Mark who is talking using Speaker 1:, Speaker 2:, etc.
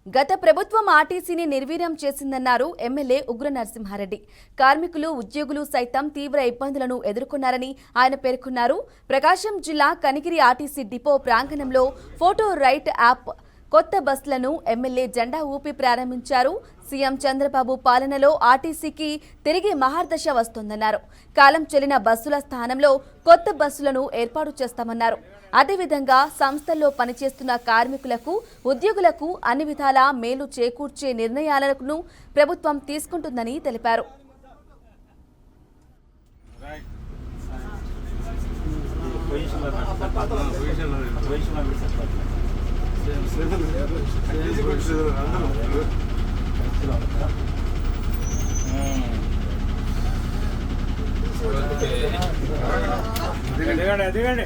Speaker 1: గత ప్రభుత్వం ఆర్టీసీని నిర్వీర్యం చేసిందన్నారు ఎమ్మెల్యే ఉగ్ర నరసింహారెడ్డి. కార్మికులు, ఉద్యోగులు సైతం తీవ్ర ఇబ్బందులను ఎదుర్కొన్నారని ఆయన పేర్కొన్నారు. ప్రకాశం జిల్లా కనిగిరి ఆర్టీసీ డిపో ప్రాంగణంలో ఫోటో రైట్ యాప్ కొత్త బస్సులను ఎమ్మెల్యే జెండా ఊపి ప్రారంభించారు. సీఎం చంద్రబాబు పాలనలో ఆర్టీసీకి తిరిగి మహర్దశ వస్తోందన్నారు. కాలం చెల్లిన బస్సుల స్థానంలో కొత్త బస్సులను ఏర్పాటు చేస్తామన్నారు. అదేవిధంగా సంస్థల్లో పనిచేస్తున్న కార్మికులకు, ఉద్యోగులకు అన్ని విధాలా మేలు చేకూర్చే నిర్ణయాలను ప్రభుత్వం తీసుకుంటుందని తెలిపారు.
Speaker 2: దిగండి